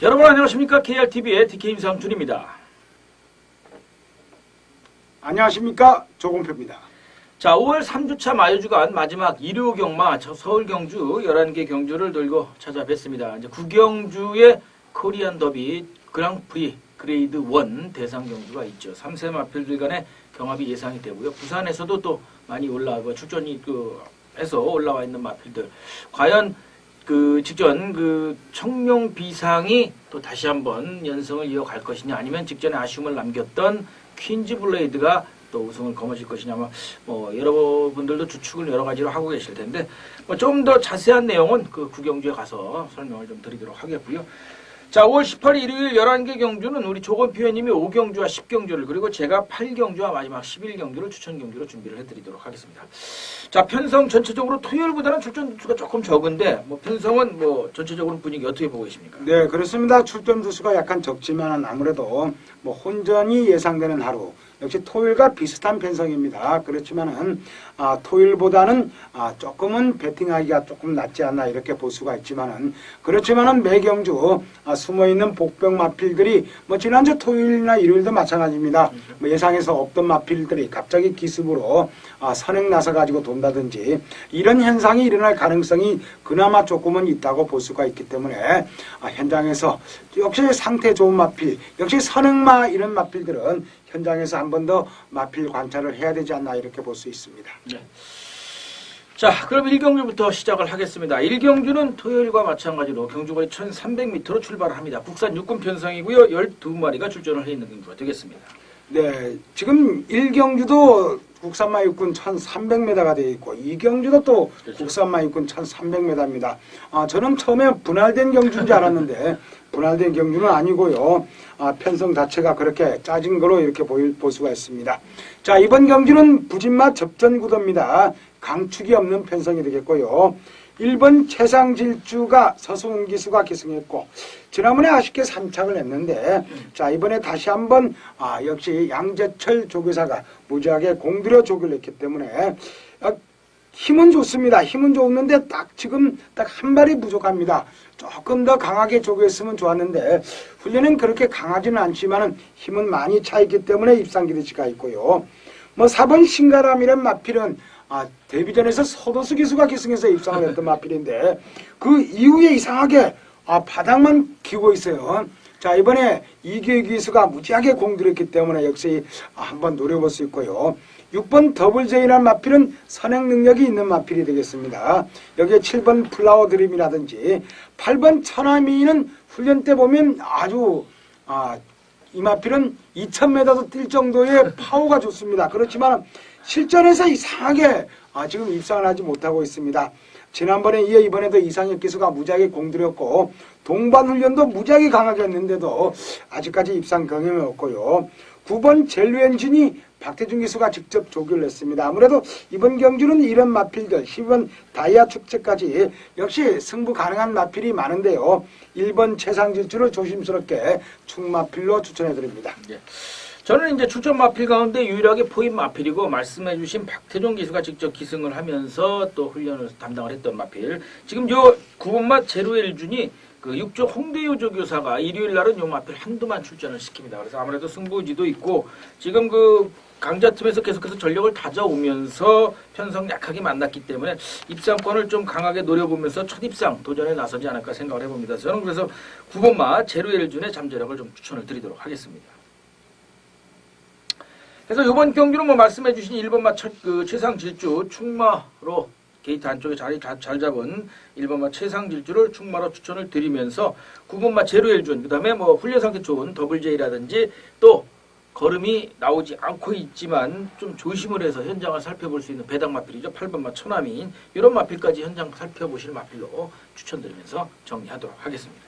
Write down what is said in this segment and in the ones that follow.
여러분 안녕하십니까? KRTV의 DK 임상준입니다. 안녕하십니까? 조공표입니다. 자, 5월 3주차 마유주간 마지막 일요 경마 서울 경주 11개 경주를 들고 찾아뵙습니다. 이제 구경주의 코리안 더비 그랑프리 그레이드 1 대상 경주가 있죠. 3세 마필들 간의 경합이 예상이 되고요. 부산에서도 또 많이 올라오고 출전이 해서 올라와 있는 마필들. 과연 직전 청룡 비상이 또 다시 한번 연승을 이어갈 것이냐, 아니면 직전에 아쉬움을 남겼던 퀸즈 블레이드가 또 우승을 거머쥘 것이냐, 여러분들도 추측을 여러 가지로 하고 계실 텐데, 좀 더 자세한 내용은 그 구경주에 가서 설명을 좀 드리도록 하겠고요. 자, 5월 18일 일요일 11개 경주는 우리 조건표 의원님이 5경주와 10경주를, 그리고 제가 8경주와 마지막 11경주를 추천 경주로 준비를 해드리도록 하겠습니다. 자, 편성 전체적으로 토요일보다는 출전 수가 조금 적은데, 편성은 전체적으로 분위기 어떻게 보고 계십니까? 네, 그렇습니다. 출전 수가 약간 적지만 아무래도 혼전이 예상되는 하루. 역시 토요일과 비슷한 편성입니다. 그렇지만은 토요일보다는 조금은 배팅하기가 조금 낫지 않나 이렇게 볼 수가 있지만은, 그렇지만은 매경주 숨어 있는 복병 마필들이 지난주 토요일이나 일요일도 마찬가지입니다. 예상해서 없던 마필들이 갑자기 기습으로 선행 나서 가지고 돈다든지 이런 현상이 일어날 가능성이 그나마 조금은 있다고 볼 수가 있기 때문에 현장에서 역시 상태 좋은 마필, 역시 선행마 이런 마필들은 현장에서 한 번 더 마필 관찰을 해야 되지 않나 이렇게 볼 수 있습니다. 네. 자, 그럼 1경주부터 시작을 하겠습니다. 1경주는 토요일과 마찬가지로 경주거리 1300m로 출발을 합니다. 국산 육군 편성이고요. 12마리가 출전을 해 있는 경주가 되겠습니다. 네, 지금 1경주도 국산마 육군 1300m가 되어 있고 2경주도 또 그렇죠. 국산마 육군 1300m입니다. 저는 처음에 분할된 경주인 줄 알았는데 분할된 경주는 아니고요. 편성 자체가 그렇게 짜진 거로 이렇게 볼 수가 있습니다. 자, 이번 경주는 부진마 접전구도입니다. 강축이 없는 편성이 되겠고요. 1번 최상질주가 서승훈 기수가 기승했고 지난번에 아쉽게 3착을 했는데, 자, 이번에 다시 한번 역시 양재철 조교사가 무지하게 공들여 조교를 했기 때문에 힘은 좋습니다. 힘은 좋았는데 지금 딱 한 발이 부족합니다. 조금 더 강하게 조교했으면 좋았는데 훈련은 그렇게 강하지는 않지만은 힘은 많이 차 있기 때문에 입상 기대치가 있고요. 4번 신가람이란 마필은 데뷔전에서 서도수 기수가 기승해서 입상을 했던 마필인데 그 이후에 이상하게 바닥만 기고 있어요. 자, 이번에 이규 기수가 무지하게 공들였기 때문에 역시 한번 노려볼 수 있고요. 6번 더블제이라는 마필은 선행 능력이 있는 마필이 되겠습니다. 여기에 7번 플라워 드림이라든지 8번 천하미는 훈련 때 보면 아주 이 마필은 2000m도 뛸 정도의 파워가 좋습니다. 그렇지만 실전에서 이상하게 지금 입상을 하지 못하고 있습니다. 지난번에 이어 이번에도 이상혁 기수가 무지하게 공들였고 동반 훈련도 무지하게 강하게 했는데도 아직까지 입상 경험이 없고요. 9번 젤루엔진이 박태준 기수가 직접 조교를 했습니다. 아무래도 이번 경주는 이런 마필들 10번 다이아 축제까지 역시 승부 가능한 마필이 많은데요. 1번 최상질주를 조심스럽게 축마필로 추천해드립니다. 예. 저는 이제 출전 마필 가운데 유일하게 포인 마필이고 말씀해주신 박태종 기수가 직접 기승을 하면서 또 훈련을 담당을 했던 마필. 지금 요 9번마 제루엘준이 6조 홍대유 조교사가 일요일 날은 요 마필 한두만 출전을 시킵니다. 그래서 아무래도 승부지도 있고 지금 강자 틈에서 계속해서 전력을 다져오면서 편성 약하게 만났기 때문에 입상권을 좀 강하게 노려보면서 첫 입상 도전에 나서지 않을까 생각을 해봅니다. 저는 그래서 9번마 제루엘준의 잠재력을 좀 추천을 드리도록 하겠습니다. 그래서 이번 경기는 말씀해주신 1번마 최상질주 충마로 게이트 안쪽에 자리 잘 잡은 1번마 최상질주를 충마로 추천을 드리면서 9번마 제루엘준, 그 다음에 훈련 상태 좋은 더블제이라든지 또 걸음이 나오지 않고 있지만 좀 조심을 해서 현장을 살펴볼 수 있는 배당 마필이죠. 8번마 천하민, 이런 마필까지 현장 살펴보실 마필로 추천드리면서 정리하도록 하겠습니다.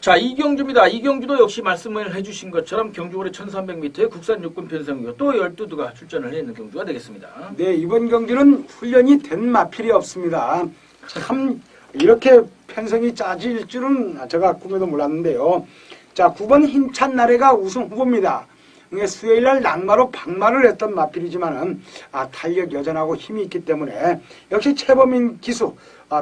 자, 이경주입니다. 이경주도 역시 말씀을 해주신 것처럼 경주거리 1300m의 국산 육군 편성이고 또 12두가 출전을 했는 경주가 되겠습니다. 네, 이번 경주는 훈련이 된 마필이 없습니다. 참 이렇게 편성이 짜질 줄은 제가 꿈에도 몰랐는데요. 자, 9번 힘찬 나래가 우승 후보입니다. 수요일날 낙마로 박마를 했던 마필이지만은 탄력 여전하고 힘이 있기 때문에 역시 최범인 기수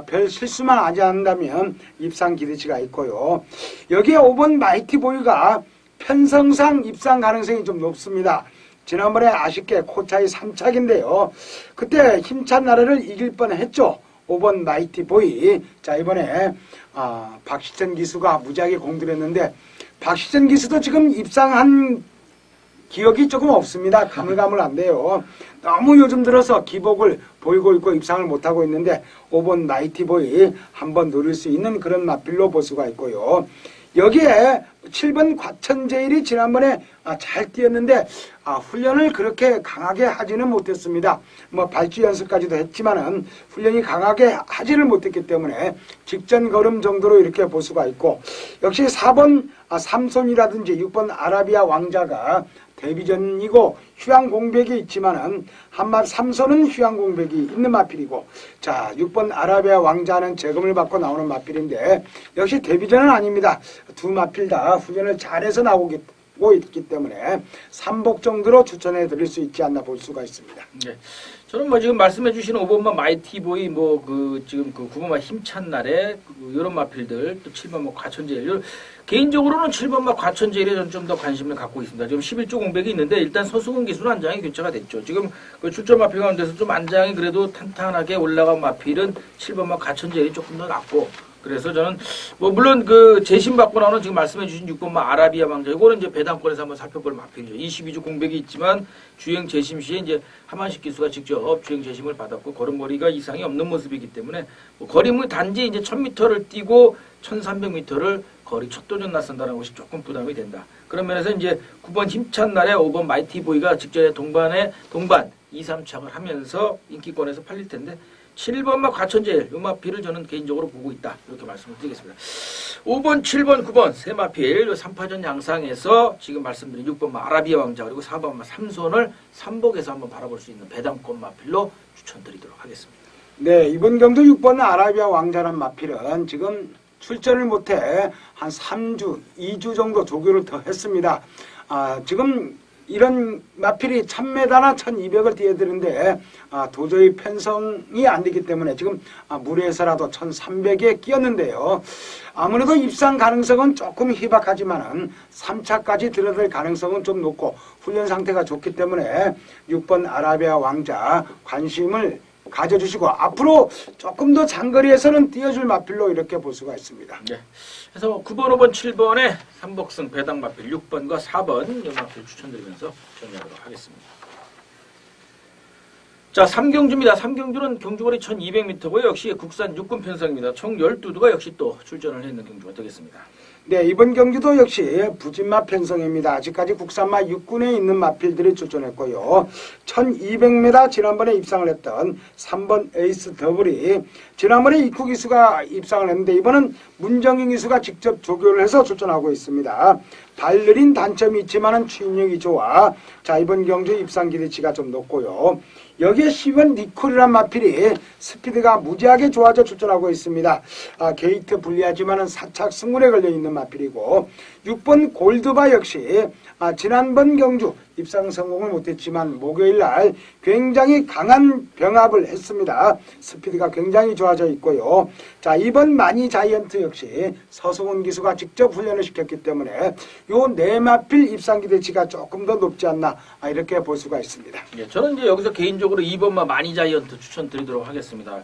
별 실수만 하지 않는다면 입상 기대치가 있고요. 여기에 5번 마이티보이가 편성상 입상 가능성이 좀 높습니다. 지난번에 아쉽게 코차이 3착인데요. 그때 힘찬 나라를 이길 뻔했죠. 5번 마이티보이. 자, 이번에 박시천 기수가 무지하게 공들였는데 박시천 기수도 지금 입상한 기억이 조금 없습니다. 가물가물한데요. 너무 요즘 들어서 기복을 보이고 있고 입상을 못하고 있는데 5번 마이티보이 한번 노릴 수 있는 그런 마필로 볼 수가 있고요. 여기에 7번 과천제일이 지난번에 잘 뛰었는데 훈련을 그렇게 강하게 하지는 못했습니다. 뭐 발주 연습까지도 했지만은 훈련이 강하게 하지를 못했기 때문에 직전 걸음 정도로 이렇게 볼 수가 있고, 역시 4번 삼손이라든지 6번 아라비아 왕자가 데뷔전이고 휴양 공백이 있지만은 한마 삼손은 휴양 공백이 있는 마필이고, 자 6번 아라비아 왕자는 재검을 받고 나오는 마필인데 역시 데뷔전은 아닙니다. 두 마필 다 훈련을 잘해서 나오고 있기 때문에 3복 정도로 추천해 드릴 수 있지 않나 볼 수가 있습니다. 네. 저는 뭐 지금 말씀해 주신 5번마 마이티보이 지금 9번마 힘찬 날에 이런 마필들, 또 7번마 과천제일, 개인적으로는 7번마 과천제일에 저는 좀 더 관심을 갖고 있습니다. 지금 11조 공백이 있는데 일단 서수근 기수는 안장이 교체가 됐죠. 지금 그 출전 마필 가운데서 좀 안장이 그래도 탄탄하게 올라간 마필은 7번마 과천제일이 조금 더 낫고, 그래서 저는 뭐 물론 그 재심 받고 나오는 지금 말씀해 주신 6번마 아라비아 왕자, 이거는 이제 배당권에서 한번 살펴볼 마필이죠. 22주 공백이 있지만 주행 재심 시에 이제 하만식 기수가 직접 주행 재심을 받았고 걸음거리가 이상이 없는 모습이기 때문에 뭐 거리는 단지 이제 1000m를 뛰고 1300m를 거리 첫 도전 나선다는 것이 조금 부담이 된다. 그런 면에서 이제 9번 힘찬 날에 5번 마이티보이가 직전에 동반 2, 3착을 하면서 인기권에서 팔릴 텐데 7번마 과천제일 요 마필을 저는 개인적으로 보고 있다. 이렇게 말씀을 드리겠습니다. 5번, 7번, 9번 세 마필 요 3파전 양상에서 지금 말씀드린 6번마 아라비아 왕자 그리고 4번마 삼손을 3복에서 한번 바라볼 수 있는 배당권 마필로 추천드리도록 하겠습니다. 네, 이번 경도 6번 아라비아 왕자란 마필은 지금 출전을 못해 한 3주, 2주 정도 조교를 더 했습니다. 지금 이런 마필이 1000m나 1200을 뛰어야 되는데 도저히 편성이 안 되기 때문에 지금 무리해서라도 1300에 끼었는데요. 아무래도 입상 가능성은 조금 희박하지만은 3차까지 들어들 가능성은 좀 높고 훈련 상태가 좋기 때문에 6번 아라비아 왕자 관심을 가져주시고 앞으로 조금 더 장거리에서는 뛰어줄 마필로 이렇게 볼 수가 있습니다. 네. 그래서 9번, 5번, 7번에 3복승 배당 마필 6번과 4번 이 마필 추천드리면서 정리하도록 하겠습니다. 자, 3경주입니다. 3경주는 경주거리 1200m고요. 역시 국산 육군 편성입니다. 총 12두가 역시 또 출전을 했는 경주가 되겠습니다. 네, 이번 경주도 역시 부진마 편성입니다. 아직까지 국산마 육군에 있는 마필들이 출전했고요. 1200m 지난번에 입상을 했던 3번 에이스 더블이 지난번에 이쿠 기수가 입상을 했는데 이번은 문정인 기수가 직접 조교를 해서 출전하고 있습니다. 발 느린 단점이 있지만은 추진력이 좋아. 자, 이번 경주 입상 기대치가 좀 높고요. 여기에 10번 니콜이란 마필이 스피드가 무지하게 좋아져 출전하고 있습니다. 게이트 불리하지만은 4착 승문에 걸려있는 마필이고 6번 골드바 역시 지난번 경주 입상 성공을 못했지만 목요일날 굉장히 강한 병합을 했습니다. 스피드가 굉장히 좋아져 있고요. 자, 이번 마니 자이언트 역시 서승훈 기수가 직접 훈련을 시켰기 때문에 요 네 마필 입상 기대치가 조금 더 높지 않나 이렇게 볼 수가 있습니다. 예, 저는 이제 여기서 개인적으로 2번마 마니 자이언트 추천드리도록 하겠습니다.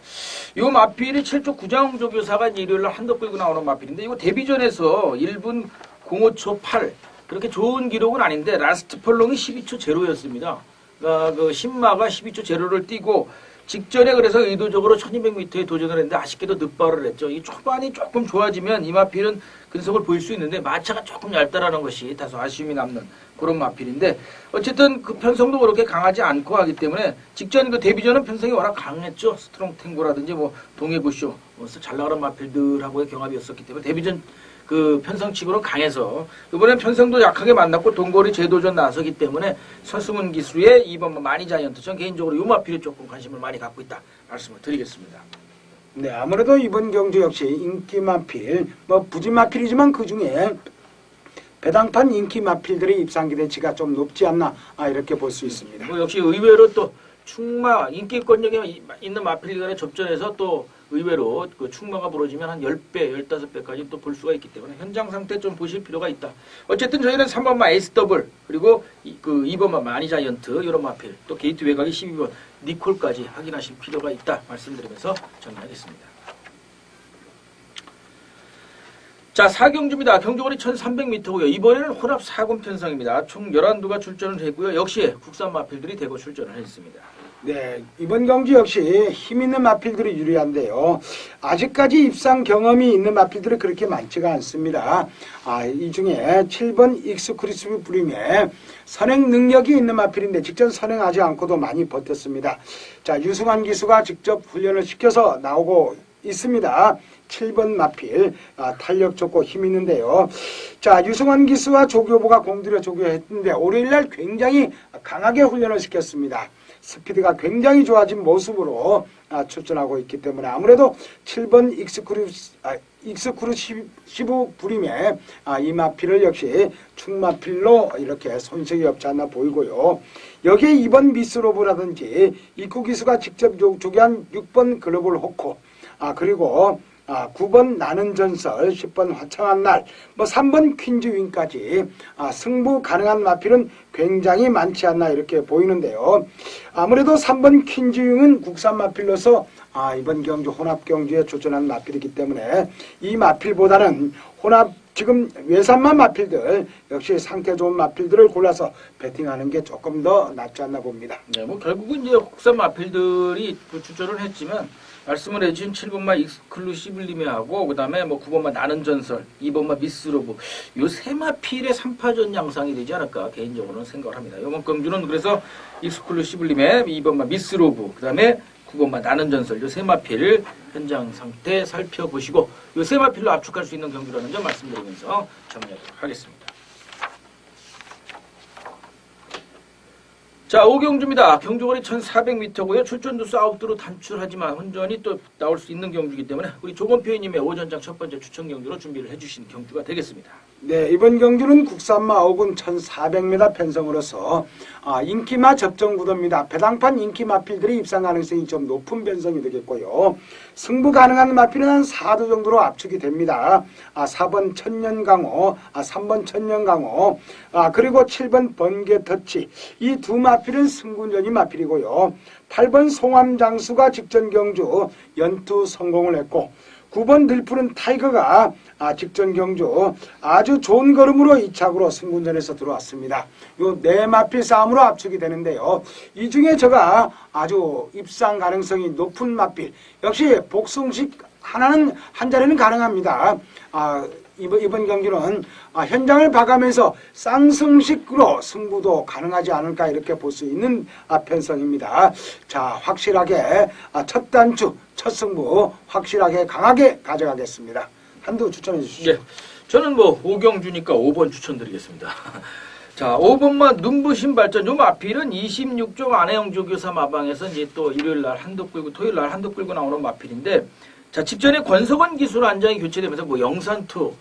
요 마필이 7조 구장조교사가 이제 일요일날 한덕 끌고 나오는 마필인데 이거 데뷔전에서 1분 05초 8 그렇게 좋은 기록은 아닌데 라스트 펄롱이 12초 제로였습니다. 그러니까 그 신마가 12초 제로를 뛰고 직전에 그래서 의도적으로 1200m에 도전을 했는데 아쉽게도 늦발을 했죠. 이 초반이 조금 좋아지면 이 마필은 근성을 보일 수 있는데 마차가 조금 얇다라는 것이 다소 아쉬움이 남는 그런 마필인데 어쨌든 그 편성도 그렇게 강하지 않고 하기 때문에 직전 그 데뷔전은 편성이 워낙 강했죠. 스트롱 탱고라든지 뭐 동해구쇼 잘 나가는 마필들하고의 경합이었었기 때문에 데뷔전 그 편성치고는 강해서 이번엔 편성도 약하게 만났고 동거리 재도전 나서기 때문에 서승훈 기수의 2번 마니 자이언트 전 개인적으로 요 마필에 조금 관심을 많이 갖고 있다 말씀을 드리겠습니다. 네, 아무래도 이번 경주 역시 인기 마필, 부진 마필이지만 그 중에 배당판 인기 마필들의 입상 기대치가 좀 높지 않나 이렇게 볼 수 있습니다. 뭐 역시 의외로 또 충마 인기권력에 있는 마필 간의 접전에서 또 의외로 그 충마가 벌어지면 한 10배, 15배까지 또 볼 수가 있기 때문에 현장 상태 좀 보실 필요가 있다. 어쨌든 저희는 3번마 에이스 더블 그리고 그 2번마 마니 자이언트 이런 마필 또 게이트 외곽이 12번 니콜까지 확인하실 필요가 있다 말씀드리면서 정리하겠습니다. 자, 4경주입니다. 경주거리 1300m고요. 이번에는 혼합 4군 편성입니다. 총 11두가 출전을 했고요. 역시 국산 마필들이 대거 출전을 했습니다. 네, 이번 경주 역시 힘 있는 마필들이 유리한데요. 아직까지 입상 경험이 있는 마필들이 그렇게 많지가 않습니다. 이 중에 7번 익스크루시브 브림의 선행 능력이 있는 마필인데 직접 선행하지 않고도 많이 버텼습니다. 자, 유승환 기수가 직접 훈련을 시켜서 나오고 있습니다. 7번 마필 탄력 좋고 힘 있는데요. 자, 유승환 기수와 조교보가 공들여 조교했는데 월요일날 굉장히 강하게 훈련을 시켰습니다. 스피드가 굉장히 좋아진 모습으로 출전하고 있기 때문에 아무래도 7번 익스크루시브 브림의 이 마필을 역시 충마필로 이렇게 손색이 없지 않나 보이고요. 여기에 2번 미스로브라든지 입구 기수가 직접 조교한 6번 글로벌 호코 그리고 9번 나는 전설, 10번 화창한 날, 3번 퀸즈 윙까지 승부 가능한 마필은 굉장히 많지 않나 이렇게 보이는데요. 아무래도 3번 퀸즈 윙은 국산 마필로서 이번 경주 혼합 경주에 출전한 마필이기 때문에 이 마필보다는 혼합 지금 외산만 마필들 역시 상태 좋은 마필들을 골라서 배팅하는 게 조금 더 낫지 않나 봅니다. 네, 뭐 결국은 이제 국산 마필들이 출전을 했지만 말씀을 해주신 7번마 익스클루시블리메하고 그다음에 9번마 나는 전설, 2번마 미스로브 요 세 마필의 3파전 양상이 되지 않을까 개인적으로는 생각을 합니다. 이번 경주는 그래서 익스클루시블리메, 2번마 미스로브, 그다음에 9번마 나는 전설 요 세 마필 현장 상태 살펴보시고 요 세 마필로 압축할 수 있는 경주라는 점 말씀드리면서 정리하도록 하겠습니다. 자, 5경주입니다. 경주거리 1400m고요. 출전도 사우트로 단출하지만 혼전이 또 나올 수 있는 경주이기 때문에 우리 조건표님의 오전장 첫 번째 추천 경주로 준비를 해주신 경주가 되겠습니다. 네, 이번 경주는 국산마 5군 1400m 편성으로서 인기마 접전구도입니다. 배당판 인기 마필들이 입상 가능성이 좀 높은 편성이 되겠고요. 승부 가능한 마필은 한 4두 정도로 압축이 됩니다. 4번 천년강호, 3번 천년강호, 그리고 7번 번개터치. 이 두 마필은 승군전이 마필이고요. 8번 송암장수가 직전 경주 연투 성공을 했고 9번 들푸른 타이거가 직전 경주 아주 좋은 걸음으로 2착으로 승군전에서 들어왔습니다. 요 네 마필 싸움으로 압축이 되는데요. 이 중에 제가 아주 입상 가능성이 높은 마필 역시 복승식 하나는 한 자리는 가능합니다. 이번 경기는 현장을 봐가면서 쌍승식으로 승부도 가능하지 않을까 이렇게 볼 수 있는 편성입니다. 자, 확실하게 첫 단추, 첫 승부 확실하게 강하게 가져가겠습니다. 한두 추천해 주시죠. 네, 저는 5경주니까 5번 추천드리겠습니다. 자, 5번만 눈부신 발전. 요 마필은 26종 안혜영 조교사 마방에서 이제 또 일요일 날 한도 끌고 토요일 날 한도 끌고 나오는 마필인데 자, 직전에 권석원 기술 안장이 교체되면서 영산투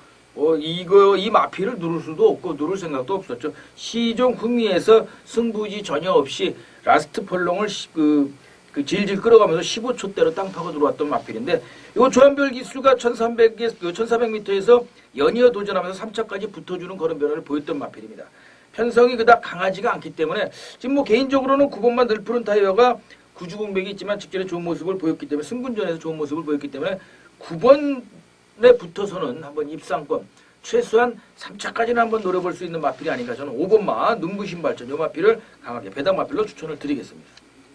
이 마필을 누를 수도 없고 누를 생각도 없었죠. 시종 흥미에서 승부지 전혀 없이 라스트 펄롱을 질질 끌어가면서 15초대로 땅 파고 들어왔던 마필인데 이 조한별 기수가 1400m에서 연이어 도전하면서 3차까지 붙어주는 걸음 변화를 보였던 마필입니다. 편성이 그닥 강하지가 않기 때문에 지금 개인적으로는 9번만 늘푸른 타이어가 구주공백이 있지만 직전에 좋은 모습을 보였기 때문에 승군전에서 좋은 모습을 보였기 때문에 9번에 붙어서는 한번 입상권 최소한 3차까지는 한번 노려볼 수 있는 마필이 아닌가. 저는 5번마 눈부신 발전 이 마필을 강하게 배당 마필로 추천을 드리겠습니다.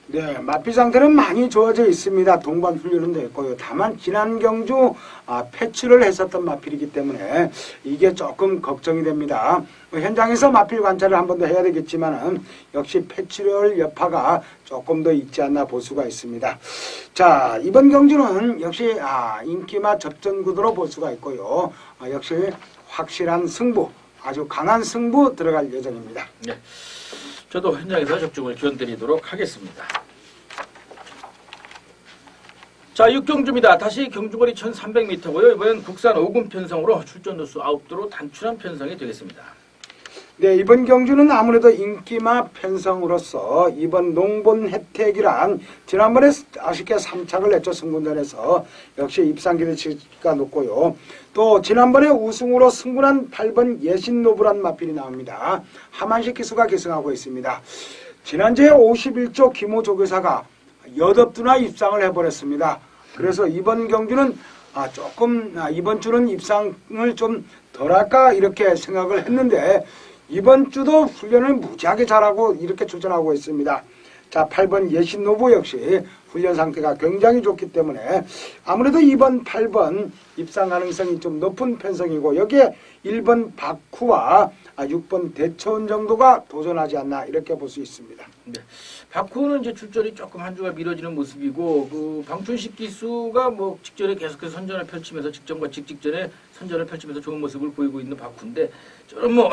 네, 마필 상태는 많이 좋아져 있습니다. 동반 훈련은 됐고요. 다만 지난 경주 패치를 했었던 마필이기 때문에 이게 조금 걱정이 됩니다. 현장에서 마필 관찰을 한 번 더 해야 되겠지만은 역시 패치럴 여파가 조금 더 있지 않나 볼 수가 있습니다. 자, 이번 경주는 역시 인기마 접전 구도로 볼 수가 있고요. 역시 확실한 승부, 아주 강한 승부 들어갈 예정입니다. 네. 저도 현장에서 적중을 기원드리도록 하겠습니다. 자, 6경주입니다. 다시 경주거리 1300m고요. 이번엔 국산 5군 편성으로 출전 도수 9도로 단출한 편성이 되겠습니다. 네, 이번 경주는 아무래도 인기마 편성으로서 이번 농본 혜택이랑 지난번에 아쉽게 3착을 냈죠. 승군전에서 역시 입상 기대치가 높고요. 또 지난번에 우승으로 승군한 8번 예신노브란 마필이 나옵니다. 하만식 기수가 계승하고 있습니다. 지난주에 51조 김호 조교사가 8두나 입상을 해버렸습니다. 그래서 이번 경주는 이번 주는 입상을 좀 덜할까 이렇게 생각을 했는데 이번 주도 훈련을 무지하게 잘하고 이렇게 출전하고 있습니다. 자, 8번 예신노부 역시 훈련 상태가 굉장히 좋기 때문에 아무래도 이번 8번 입상 가능성이 좀 높은 편성이고 여기에 1번 박후와 6번 대처원 정도가 도전하지 않나 이렇게 볼 수 있습니다. 네. 박후는 이제 출전이 조금 한 주가 미뤄지는 모습이고 그 방춘식 기수가 뭐 직전에 계속해서 선전을 펼치면서 직전과 직전에 선전을 펼치면서 좋은 모습을 보이고 있는 박후인데 저는 뭐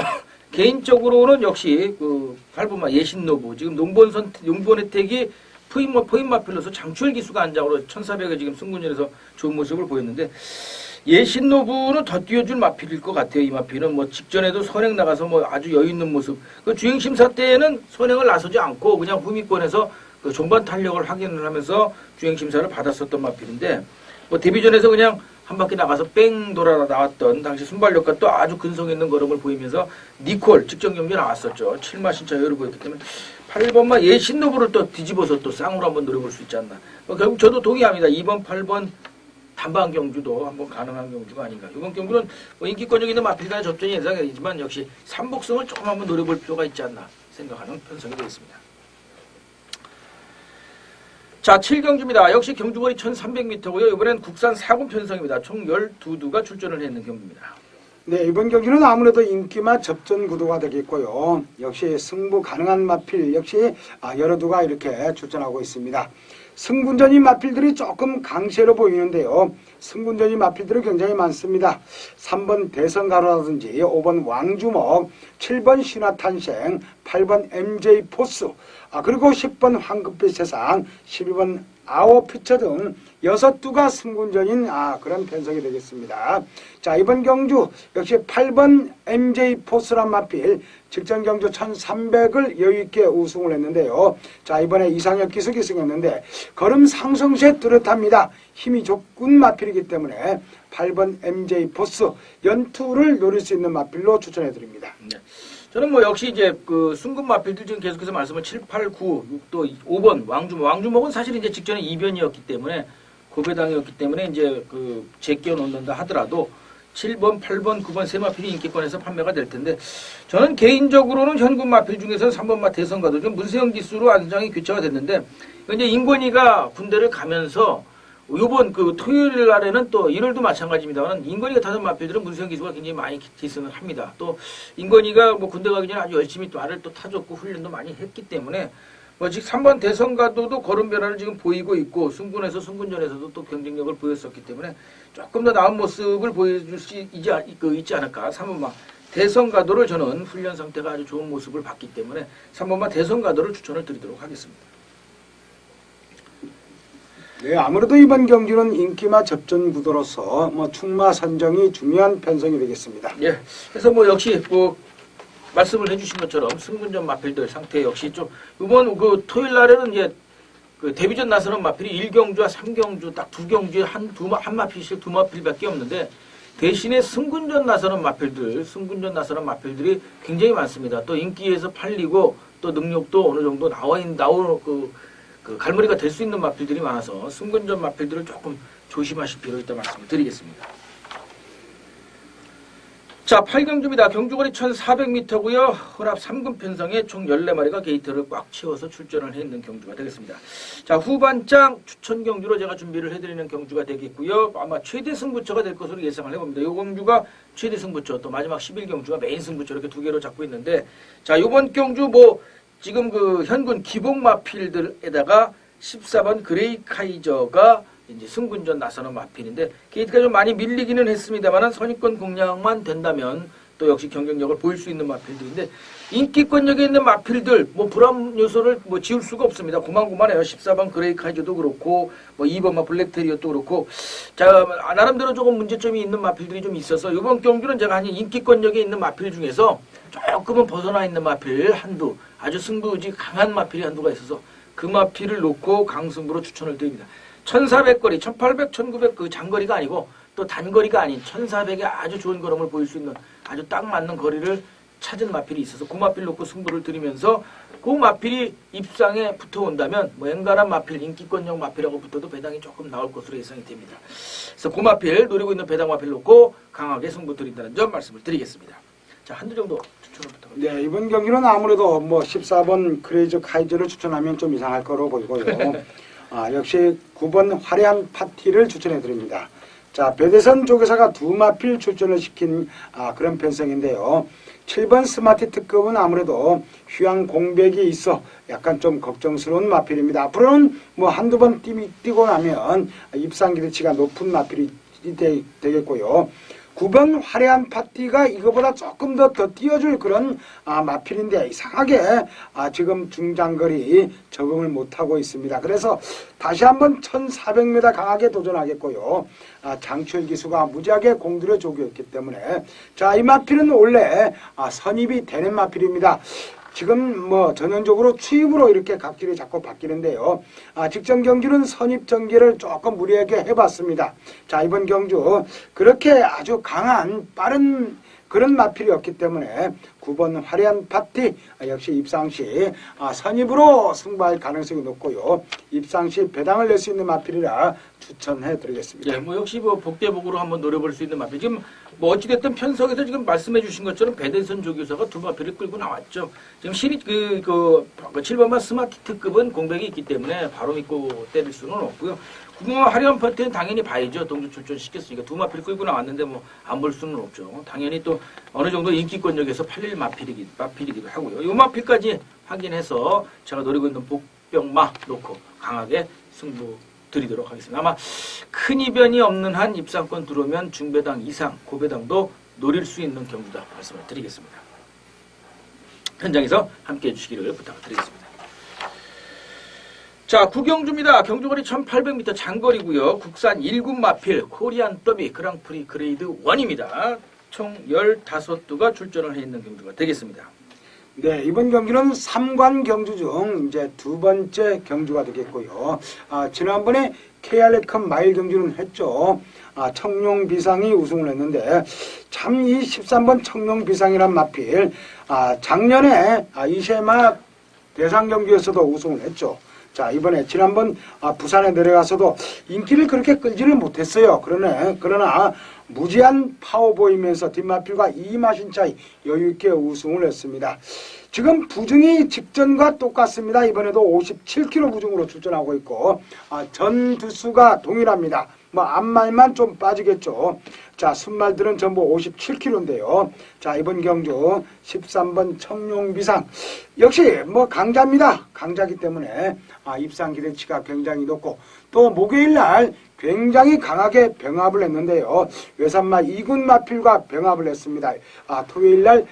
개인적으로는 역시 그 8번마 예신노부 지금 농본 혜택이 포인 마필로서 장추열 기수가 안장으로 1400에 지금 승군전에서 좋은 모습을 보였는데 예신노부는 더 뛰어줄 마필일 것 같아요. 이 마필은 뭐 직전에도 선행 나가서 뭐 아주 여유 있는 모습. 그 주행 심사 때에는 선행을 나서지 않고 그냥 후미권에서 그 종반 탄력을 확인을 하면서 주행 심사를 받았었던 마필인데 뭐 데뷔전에서 그냥 한 바퀴 나가서 뺑 돌아 나왔던 당시 순발력과 또 아주 근성 있는 걸음을 보이면서 니콜 직전 경기에 나왔었죠. 7마 신차 여유를 보였기 때문에 8번마 예신노부를 또 뒤집어서 또 쌍으로 한번 노려볼 수 있지 않나. 결국 저도 동의합니다. 2번, 8번 단방 경주도 한번 가능한 경주가 아닌가. 이번 경주는 뭐 인기권력 있는 마필과의 접전이 예상이지만 역시 삼복성을 조금 한번 노려볼 필요가 있지 않나 생각하는 편성이 되겠습니다. 자, 7경주입니다. 역시 경주거리 1300m고요. 이번엔 국산 4군 편성입니다. 총 12두가 출전을 했는 경기입니다. 네, 이번 경기는 아무래도 인기마 접전 구도가 되겠고요. 역시 승부 가능한 마필 역시 여러 두가 이렇게 출전하고 있습니다. 승군전인 마필들이 조금 강세로 보이는데요. 승군전인 마필들이 굉장히 많습니다. 3번 대성가로라든지 5번 왕주먹, 7번 신화탄생, 8번 MJ 포스, 그리고 10번 황급빛 세상, 12번 아워피처 등 6두가 승군전인 그런 편성이 되겠습니다. 자, 이번 경주 역시 8번 MJ 포스란 마필 직전 경주 1300을 여유있게 우승을 했는데요. 자, 이번에 이상혁 기수기 승했는데 걸음 상승세 뚜렷합니다. 힘이 좋은 마필이기 때문에 8번 MJ 포스 연투를 노릴 수 있는 마필로 추천해드립니다. 네. 저는 뭐 역시 이제 그 순금 마필들 지금 계속해서 말씀을 7, 8, 9, 6도 5번 왕주먹. 왕주먹은 사실 이제 직전에 이변이었기 때문에 고배당이었기 때문에 이제 그 제껴 놓는다 하더라도 7번, 8번, 9번 세 마필이 인기권에서 판매가 될 텐데 저는 개인적으로는 현군 마필 중에서는 3번마 대선가도 좀 문세영 기수로 안장이 교체가 됐는데 이제 인권이가 군대를 가면서 요번 그 토요일 날에는 또 일요일도 마찬가지입니다만 인권이가 타던 마필들은 문세영 기수가 굉장히 많이 기승을 합니다. 또 인권이가 뭐 군대 가기 전에 아주 열심히 또 알을 또 타줬고 훈련도 많이 했기 때문에 뭐 지금 3번 대선가도도 걸음 변화를 지금 보이고 있고 승군전에서도 또 경쟁력을 보였었기 때문에 조금 더 나은 모습을 보여줄 수 있지 않을까. 3번마 대선가도를 저는 훈련 상태가 아주 좋은 모습을 봤기 때문에 3번마 대선가도를 추천을 드리도록 하겠습니다. 네, 아무래도 이번 경기는 인기마 접전 구도로서 충마 선정이 중요한 편성이 되겠습니다. 예. 그래서 뭐 역시 뭐 말씀을 해주신 것처럼 승군전 마필들 상태 역시 좀 이번 그 토요일 날에는 이제 그 데뷔전 나서는 마필이 1경주와 3경주 딱 2경주에 한 마필씩 2마필밖에 없는데 대신에 승군전 나서는 마필들이 굉장히 많습니다. 또 인기에서 팔리고 또 능력도 어느 정도 나오는 그 갈무리가 될 수 있는 마필들이 많아서 승군전 마필들을 조금 조심하실 필요가 있다 말씀을 드리겠습니다. 자, 8경주입니다. 경주거리 1400m고요. 혼합 3군 편성에 총 14마리가 게이트를 꽉 채워서 출전을 했는 경주가 되겠습니다. 자, 후반장 추천 경주로 제가 준비를 해드리는 경주가 되겠고요. 아마 최대 승부처가 될 것으로 예상을 해봅니다. 이 경주가 최대 승부처, 또 마지막 11경주가 메인 승부처 이렇게 두 개로 잡고 있는데 자, 이번 경주 뭐 지금 그 현군 기복 마필들에다가 14번 그레이 카이저가 이제 승군전 나서는 마필인데 게이트가 좀 많이 밀리기는 했습니다만은 선입권 공략만 된다면 또 역시 경쟁력을 보일 수 있는 마필들인데 인기권력에 있는 마필들 뭐 불안 요소를 뭐 지울 수가 없습니다. 고만고만해요. 14번 그레이카이저도 그렇고 뭐 2번마 블랙테리어도 그렇고 자 나름대로 조금 문제점이 있는 마필들이 좀 있어서 이번 경주는 제가 한 인기권력에 있는 마필 중에서 조금은 벗어나 있는 마필 한두 아주 승부의지 강한 마필이 한두가 있어서 그 마필을 놓고 강승부로 추천을 드립니다. 1400거리, 1800, 1900 그 장거리가 아니고 또 단거리가 아닌 1400에 아주 좋은 걸음을 보일 수 있는 아주 딱 맞는 거리를 찾은 마필이 있어서 그 마필 놓고 승부를 드리면서 그 마필이 입상에 붙어온다면 뭐 엔간한 마필, 인기권력 마필하고 붙어도 배당이 조금 나올 것으로 예상이 됩니다. 그래서 그 마필 노리고 있는 배당 마필 놓고 강하게 승부 드린다는 점 말씀을 드리겠습니다. 자, 한두 정도 추천을 부탁드립니다. 네, 이번 경기는 아무래도 뭐 14번 크레이저 카이저를 추천하면 좀 이상할 거로 보이고요. 역시 9번 화려한 파티를 추천해 드립니다. 자, 배대선 조교사가 두 마필 출전을 시킨 그런 편성인데요. 7번 스마트 특급은 아무래도 휴양 공백이 있어 약간 좀 걱정스러운 마필입니다. 앞으로는 뭐 한두 번 뛰고 나면 입상 기대치가 높은 마필이 되겠고요. 9번 화려한 파티가 이거보다 조금 더 띄워줄 그런 마필인데 이상하게 지금 중장거리 적응을 못하고 있습니다. 그래서 다시 한번 1400m 강하게 도전하겠고요. 장출 기수가 무지하게 공들여 조교였기 때문에 자, 이 마필은 원래 선입이 되는 마필입니다. 지금 뭐 전형적으로 추입으로 이렇게 각질이 자꾸 바뀌는데요. 직전 경주는 선입 전개를 조금 무리하게 해봤습니다. 자, 이번 경주 그렇게 아주 강한 빠른 그런 마필이었기 때문에 9번 화려한 파티 역시 입상시 선입으로 승부할 가능성이 높고요. 입상시 배당을 낼 수 있는 마필이라 추천해 드리겠습니다. 예, 뭐 역시 뭐 복대복으로 한번 노려볼 수 있는 마필. 지금 뭐 어찌됐든 편성에서 지금 말씀해 주신 것처럼 배대선 조교사가 두 마필을 끌고 나왔죠. 지금 시리 그 7번만 스마트 특급은 공백이 있기 때문에 바로 믿고 때릴 수는 없고요. 9번 화려한 파티는 당연히 봐야죠. 동주 출전 시켰으니까 두 마필 끌고 나왔는데 뭐 안 볼 수는 없죠. 당연히 또 어느 정도 인기권력에서 팔릴 마필이기도 하고요. 이 마필까지 확인해서 제가 노리고 있는 복병마 놓고 강하게 승부 드리도록 하겠습니다. 아마 큰 이변이 없는 한 입상권 들어오면 중배당 이상, 고배당도 노릴 수 있는 경주다 말씀을 드리겠습니다. 현장에서 함께해 주시기를 부탁드리겠습니다. 자, 구경주입니다. 경주거리 1800m 장거리고요. 국산 1군 마필 코리안 더비 그랑프리 그레이드 1입니다. 총 15두가 출전을 해 있는 경주가 되겠습니다. 네, 이번 경기는 3관 경주 중 이제 두 번째 경주가 되겠고요. 지난번에 KR컵 마일 경주는 했죠. 청룡 비상이 우승을 했는데 참 이 13번 청룡 비상이란 마필 작년에 이세마 대상 경기에서도 우승을 했죠. 자, 이번에 지난번 부산에 내려가서도 인기를 그렇게 끌지를 못했어요. 그러나 무제한 파워 보이면서 뒷마필과 2마신 차이 여유있게 우승을 했습니다. 지금 부중이 직전과 똑같습니다. 이번에도 57kg 부중으로 출전하고 있고 전 두수가 동일합니다. 뭐 앞말만 좀 빠지겠죠. 자, 순말들은 전부 57kg인데요. 자, 이번 경주 13번 청룡비상 역시 뭐 강자입니다. 강자기 때문에 입상 기대치가 굉장히 높고 또 목요일날 굉장히 강하게 병합을 했는데요. 외산마 2군 마필과 병합을 했습니다. 토요일날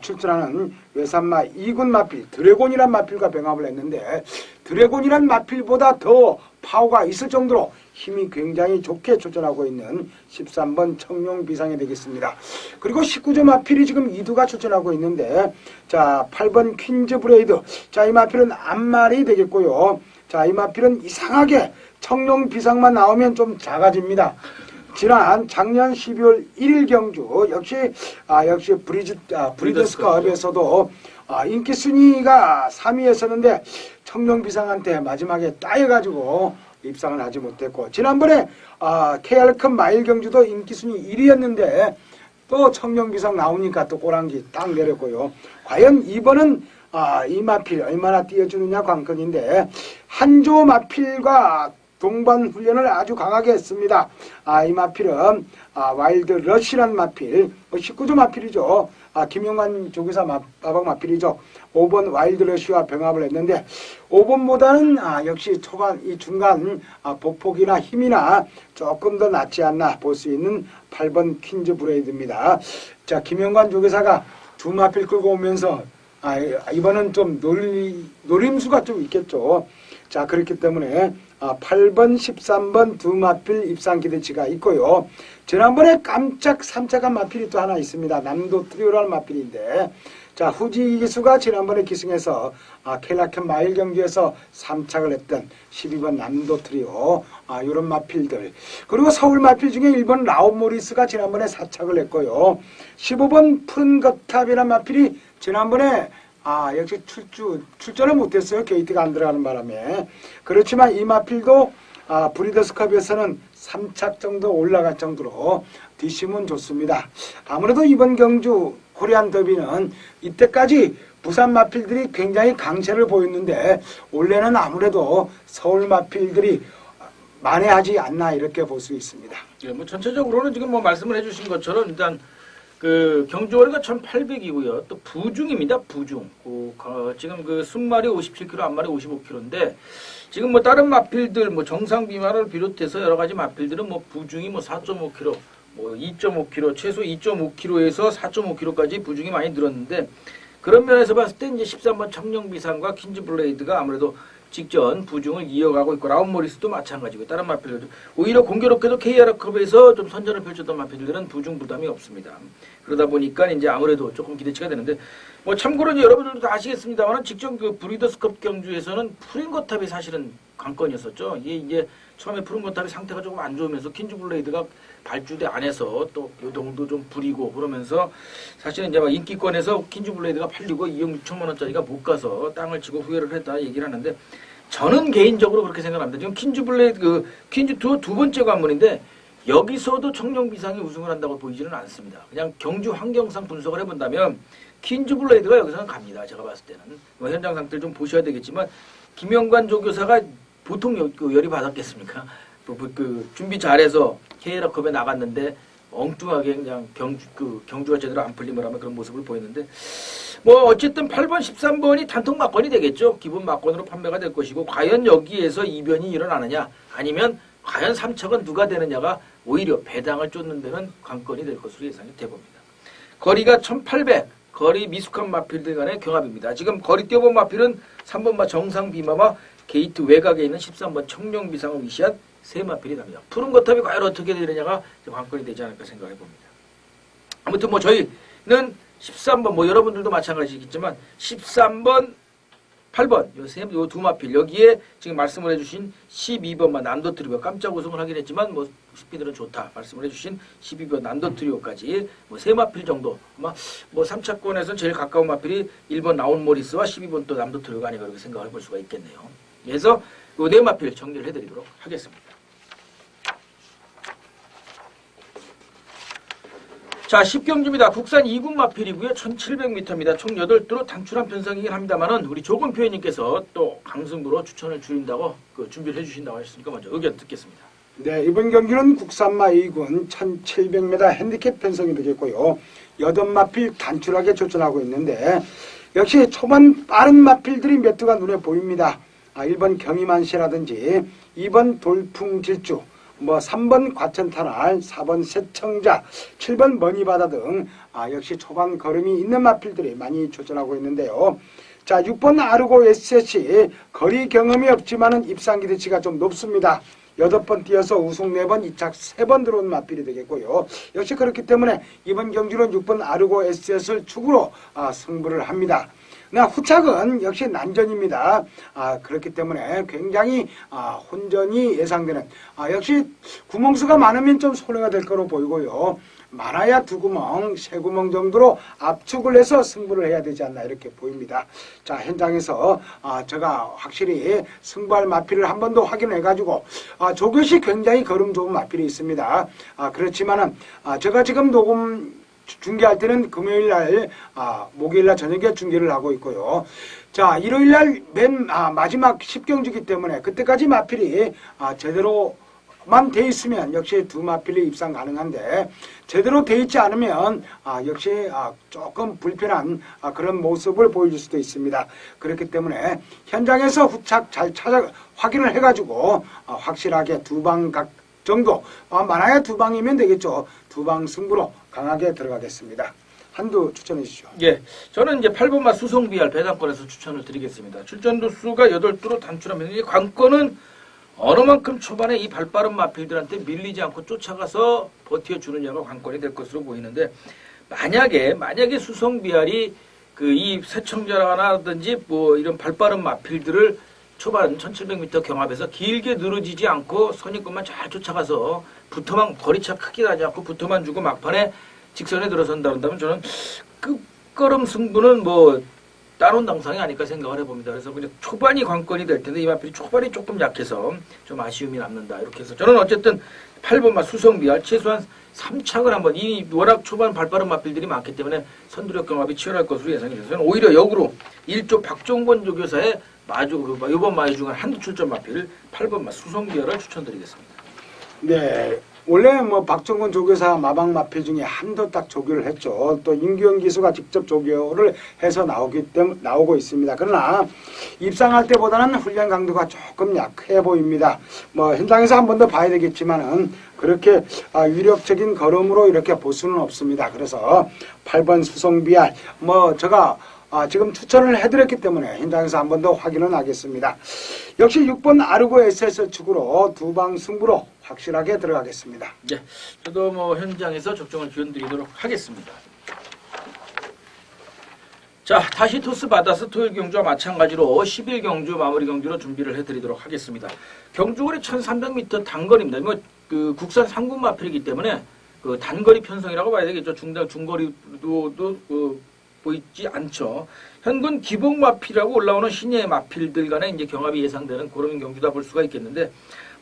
출전하는 외산마 2군 마필 드래곤이란 마필과 병합을 했는데 드래곤이란 마필보다 더 파워가 있을 정도로 힘이 굉장히 좋게 출전하고 있는 13번 청룡 비상이 되겠습니다. 그리고 19점 마필이 지금 2두가 출전하고 있는데 자, 8번 퀸즈 브레이드. 자, 이 마필은 앞말이 되겠고요. 자, 이 마필은 이상하게 청룡 비상만 나오면 좀 작아집니다. 작년 12월 1일 경주 역시 브리더스컵에서도 인기 순위가 3위였었는데 청룡 비상한테 마지막에 따여가지고 입상을 하지 못했고 지난번에 KR컵 마일 경주도 인기 순위 1위였는데 또 청룡 비상 나오니까 또 꼬랑지 딱 내렸고요. 과연 이번은 이 마필 얼마나 띄워주느냐 관건인데 한조 마필과 동반 훈련을 아주 강하게 했습니다. 이 마필은 와일드 러시란 마필, 19조 마필이죠. 김용관 조교사 마박 마필이죠. 5번 와일드러쉬와 병합을 했는데 5번보다는 역시 초반 이 중간 보폭이나 힘이나 조금 더 낫지 않나 볼 수 있는 8번 퀸즈 브레이드입니다. 자, 김용관 조교사가 두 마필 끌고 오면서 이번은 좀 노림수가 좀 있겠죠. 자, 그렇기 때문에 8번, 13번 두 마필 입상 기대치가 있고요. 지난번에 깜짝 3차간 마필이 또 하나 있습니다. 남도 트리오라는 마필인데, 자, 후지 이기수가 지난번에 기승해서 켈라켄 마일 경기에서 3착을 했던 12번 남도 트리오, 이런 마필들. 그리고 서울 마필 중에 1번 라온 모리스가 지난번에 4착을 했고요. 15번 푸른 거탑이라는 마필이 지난번에 역시 출전을 못했어요. 게이트가 안 들어가는 바람에. 그렇지만 이 마필도 브리더스컵에서는 3착 정도 올라갈 정도로 뒷심은 좋습니다. 아무래도 이번 경주 코리안 더비는 이때까지 부산 마필들이 굉장히 강세를 보였는데 올해는 아무래도 서울 마필들이 만회하지 않나 이렇게 볼 수 있습니다. 예, 뭐 전체적으로는 지금 뭐 말씀을 해주신 것처럼 일단 그 경주거리가 1,800이고요. 또 부중입니다. 부중. 지금 그 순마리 57kg, 앞마리 55kg인데 지금 뭐 다른 마필들 뭐 정상 비만을 비롯해서 여러 가지 마필들은 뭐 부중이 뭐 4.5kg, 뭐 2.5kg, 최소 2.5kg에서 4.5kg까지 부중이 많이 늘었는데 그런 면에서 봤을 때 이제 13번 청룡비상과 퀸즈 블레이드가 아무래도 직전 부중을 이어가고 있고 라운 모리스도 마찬가지고 다른 마필들도 오히려 공교롭게도 KR컵에서 좀 선전을 펼쳤던 마필들은 부중 부담이 없습니다. 그러다 보니까 이제 아무래도 조금 기대치가 되는데 뭐 참고로 이제 여러분들도 다 아시겠습니다만 직전 그 브리더스컵 경주에서는 푸른거탑이 사실은 관건이었었죠. 이게 이제 처음에 푸른거탑이 상태가 조금 안 좋으면서 퀸즈 블레이드가 발주대 안에서 또 요동도 좀 부리고 그러면서 사실은 이제 막 인기권에서 퀸즈 블레이드가 팔리고 2억 6천만 원짜리가 못 가서 땅을 치고 후회를 했다 얘기를 하는데 저는 개인적으로 그렇게 생각합니다. 지금 퀸즈 블레이드 퀸즈 투어 두 번째 관문인데 여기서도 청룡비상이 우승을 한다고 보이지는 않습니다. 그냥 경주 환경상 분석을 해본다면 퀸즈 블레이드가 여기서는 갑니다. 제가 봤을 때는 뭐 현장 상태를 좀 보셔야 되겠지만 김영관 조교사가 보통 열이 받았겠습니까? 그 준비 잘해서 KL컵에 나갔는데 엉뚱하게 그냥 경주가 제대로 안 풀림을 하면 그런 모습을 보였는데 뭐 어쨌든 8번, 13번이 단통 막건이 되겠죠. 기본 막건으로 판매가 될 것이고 과연 여기에서 이변이 일어나느냐 아니면 과연 3척은 누가 되느냐가 오히려 배당을 쫓는 데는 관건이 될 것으로 예상이 돼봅니다. 거리가 1800, 거리 미숙한 마필들 간의 경합입니다. 지금 거리 뛰어본 마필은 3번마 정상비마와 게이트 외곽에 있는 13번 청룡비상을 위시한 세 마필이 갑니다. 푸른 거탑이 과연 어떻게 되느냐가 관건이 되지 않을까 생각해 봅니다. 아무튼 뭐 저희는 13번 뭐 여러분들도 마찬가지겠지만 13번, 8번 요 두 마필 여기에 지금 말씀을 해주신 12번만 난도 트리오 깜짝 우승을 하긴 했지만 뭐 스피드는 좋다 말씀을 해주신 12번 난도 트리오까지 뭐 세 마필 정도 아마 뭐 3차권에서 제일 가까운 마필이 1번 라온 모리스와 12번 또 남도 트리오가 아닌가 그렇게 생각을 해볼 수가 있겠네요. 그래서 요 네 마필 정리를 해드리도록 하겠습니다. 자, 10경주입니다. 국산 2군 마필이고요. 1700m입니다. 총 8도로 단출한 편성이긴 합니다만은 우리 조건 표현님께서 또 강승부로 추천을 줄인다고 준비를 해주신다고 하셨으니까 먼저 의견 듣겠습니다. 네, 이번 경기는 국산마 2군 1700m 핸디캡 편성이 되겠고요. 8마필 단출하게 조전하고 있는데 역시 초반 빠른 마필들이 몇 두가 눈에 보입니다. 1번 경희만시라든지 2번 돌풍질주 뭐 3번 과천탄알, 4번 새청자, 7번 머니바다 등 역시 초반 걸음이 있는 마필들이 많이 조전하고 있는데요. 자, 6번 아르고 SSC 거리 경험이 없지만은 입상 기대치가 좀 높습니다. 8번 뛰어서 우승 4번, 2착 3번 들어온 마필이 되겠고요. 역시 그렇기 때문에 이번 경주는 6번 아르고 SS를 축으로 승부를 합니다. 후착은 역시 난전입니다. 그렇기 때문에 굉장히 혼전이 예상되는 역시 구멍수가 많으면 좀 손해가 될 거로 보이고요. 많아야 2구멍, 3구멍 정도로 압축을 해서 승부를 해야 되지 않나 이렇게 보입니다. 자, 현장에서 제가 확실히 승부할 마필을 한 번 더 확인해가지고 조교시 굉장히 걸음 좋은 마필이 있습니다. 그렇지만은 제가 지금 녹음 중계할 때는 금요일날, 목요일날 저녁에 중계를 하고 있고요. 자, 일요일날 마지막 10경주기 때문에 그때까지 마필이 제대로 만 돼 있으면 역시 두 마필이 입상 가능한데 제대로 돼 있지 않으면 역시 조금 불편한 그런 모습을 보여줄 수도 있습니다. 그렇기 때문에 현장에서 후착 잘 찾아 확인을 해가지고 확실하게 두 방 각 정도 만약에 두 방이면 되겠죠. 두 방 승부로 강하게 들어가겠습니다. 한두 추천해 주시죠. 예, 저는 이제 8번마 수성비알 배당권에서 추천을 드리겠습니다. 출전도 수가 8두로 단출하면 이 관건은 어느 만큼 초반에 이 발빠른 마필들한테 밀리지 않고 쫓아가서 버텨주느냐가 관건이 될 것으로 보이는데 만약에 수성비알이 이 새청자라든지 뭐 이런 발빠른 마필들을 초반 1700m 경합에서 길게 늘어지지 않고 선입권만 잘 쫓아가서 붙어만 거리차 크게 나지 않고 붙어만 주고 막판에 직선에 들어선다 그런다면 저는 끝걸음 승부는 뭐 따놓은 당상이 아닐까 생각을 해봅니다. 그래서 그냥 초반이 관건이 될 텐데 이 마필이 초반이 조금 약해서 좀 아쉬움이 남는다. 이렇게 해서 저는 어쨌든 8번마 수성비알 최소한 3착을 한번 이 워낙 초반 발빠른 마필들이 많기 때문에 선두력 경합이 치열할 것으로 예상이 돼서 저는 오히려 역으로 1조 박종권 조교사의 이번 마이 중에 한두 출전 마필 8번마 수성비알을 추천드리겠습니다. 네. 원래 뭐 박정권 조교사 마방 마필 중에 한도 딱 조교를 했죠. 또 임기현 기수가 직접 조교를 해서 나오고 있습니다. 그러나 입상할 때보다는 훈련 강도가 조금 약해 보입니다. 뭐 현장에서 한 번 더 봐야 되겠지만은 그렇게 위력적인 걸음으로 이렇게 볼 수는 없습니다. 그래서 8번 수성비알 제가 지금 추천을 해드렸기 때문에 현장에서 한 번 더 확인을 하겠습니다. 역시 6번 아르고 SS 축으로 두 방 승부로 확실하게 들어가겠습니다. 네, 저도 뭐 현장에서 적정을 기원드리도록 하겠습니다. 자, 다시 토스 받아서 토요일 경주와 마찬가지로 10일 경주 마무리 경주로 준비를 해드리도록 하겠습니다. 경주거리 1300m 단거리입니다. 국산 상군 마필이기 때문에 단거리 편성이라고 봐야 되겠죠. 중거리도 보이지 않죠. 현군 기복 마필하고 올라오는 신예 마필들 간의 이제 경합이 예상되는 그런 경주다 볼 수가 있겠는데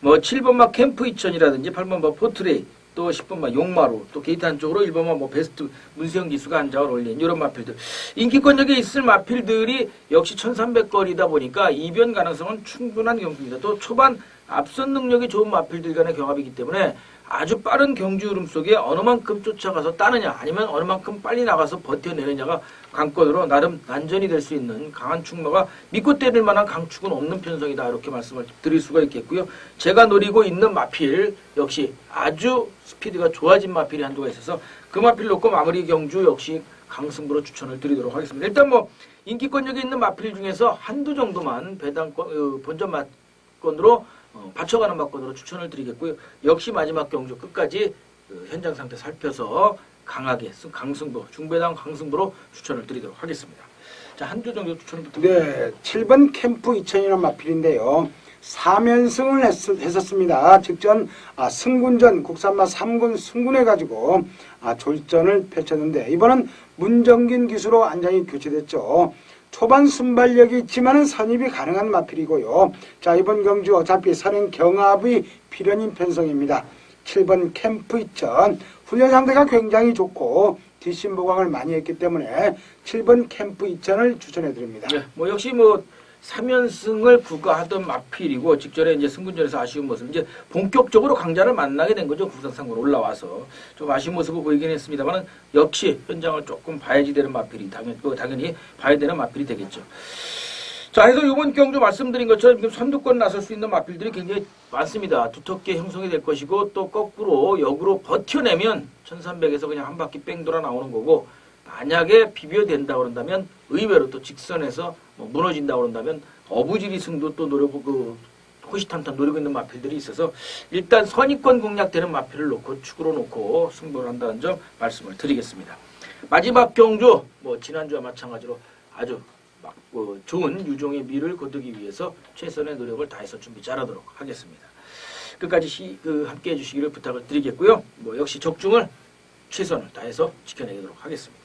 7번마 캠프 2000이라든지 8번마 포트레이 또 10번마 용마루 또 게이트 한쪽으로 1번마 베스트 문세영 기수가 한 장을 올린 이런 마필들 인기권역에 있을 마필들이 역시 1300거리다 보니까 이변 가능성은 충분한 경주입니다. 또 초반 앞선 능력이 좋은 마필들 간의 경합이기 때문에 아주 빠른 경주 흐름 속에 어느 만큼 쫓아가서 따느냐 아니면 어느 만큼 빨리 나가서 버텨내느냐가 관건으로 나름 난전이 될 수 있는 강한 충마가 믿고 때릴 만한 강축은 없는 편성이다 이렇게 말씀을 드릴 수가 있겠고요. 제가 노리고 있는 마필 역시 아주 스피드가 좋아진 마필이 한두가 있어서 그 마필 놓고 마무리 경주 역시 강승부로 추천을 드리도록 하겠습니다. 일단 인기권역에 있는 마필 중에서 한두 정도만 본전 마건으로 받쳐가는 막건으로 추천을 드리겠고요. 역시 마지막 경주 끝까지 현장 상태 살펴서 강하게 강승부, 중배당 강승부로 추천을 드리도록 하겠습니다. 자, 한 주 정도 추천을 부탁드립니다. 네, 7번 캠프 2000이라는 마필인데요. 4면승을 했었습니다. 직전 승군전 국산마 3군 승군해가지고 졸전을 펼쳤는데 이번은 문정긴 기수로 안장이 교체됐죠. 초반 순발력이 있지만은 선입이 가능한 마필이고요. 자, 이번 경주 어차피 선행 경합이 필연인 편성입니다. 7번 캠프 2000 훈련 상태가 굉장히 좋고 뒷심 보강을 많이 했기 때문에 7번 캠프 2000을 추천해 드립니다. 네, 역시 3연승을 부과하던 마필이고 직전에 이제 승군전에서 아쉬운 모습 이제 본격적으로 강자를 만나게 된 거죠. 국산상으로 올라와서 좀 아쉬운 모습을 보이긴 했습니다만 역시 현장을 조금 봐야지 되는 마필이 당연히 봐야 되는 마필이 되겠죠. 자, 그래서 이번 경주 말씀드린 것처럼 지금 선두권 나설 수 있는 마필들이 굉장히 많습니다. 두텁게 형성이 될 것이고 또 거꾸로 역으로 버텨내면 1300에서 그냥 한 바퀴 뺑 돌아 나오는 거고 만약에 비벼된다 그런다면 의외로 또 직선에서 무너진다 그런다면 어부지리 승도 또 호시탐탐 노리고 있는 마필들이 있어서 일단 선입권 공략되는 마필을 축으로 놓고 승부를 한다는 점 말씀을 드리겠습니다. 마지막 경주 지난주와 마찬가지로 아주 좋은 유종의 미를 거두기 위해서 최선의 노력을 다해서 준비 잘하도록 하겠습니다. 끝까지 함께 해주시기를 부탁을 드리겠고요. 역시 적중을 최선을 다해서 지켜내도록 하겠습니다.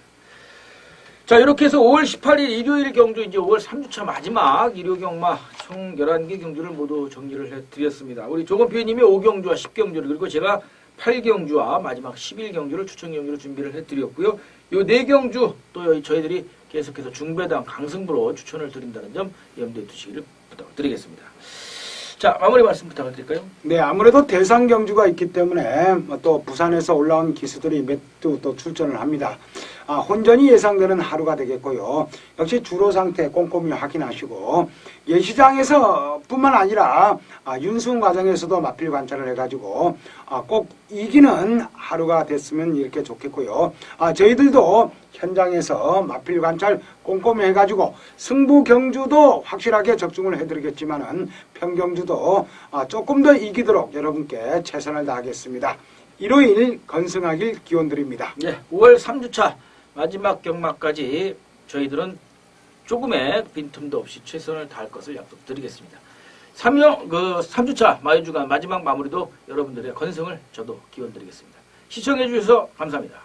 자, 이렇게 해서 5월 18일 일요일 경주 이제 5월 3주차 마지막 일요 경마 총 11개 경주를 모두 정리를 해드렸습니다. 우리 조건 PD님이 5경주와 10경주를 그리고 제가 8경주와 마지막 11경주를 추천 경주로 준비를 해드렸고요. 요 4경주 또 저희들이 계속해서 중배당 강승부로 추천을 드린다는 점 염두에 두시기를 부탁드리겠습니다. 자, 마무리 말씀 부탁드릴까요? 네, 아무래도 대상 경주가 있기 때문에 또 부산에서 올라온 기수들이 몇 두 또 출전을 합니다. 혼전이 예상되는 하루가 되겠고요. 역시 주로 상태 꼼꼼히 확인하시고 예시장에서 뿐만 아니라 윤승 과정에서도 마필 관찰을 해가지고 꼭 이기는 하루가 됐으면 이렇게 좋겠고요. 저희들도 현장에서 마필 관찰 꼼꼼히 해가지고 승부 경주도 확실하게 적중을 해드리겠지만은 평경주도 조금 더 이기도록 여러분께 최선을 다하겠습니다. 일요일 건승하길 기원드립니다. 네, 5월 3주차 마지막 경마까지 저희들은 조금의 빈틈도 없이 최선을 다할 것을 약속드리겠습니다. 3주차 마유주간 마지막 마무리도 여러분들의 건승을 저도 기원드리겠습니다. 시청해 주셔서 감사합니다.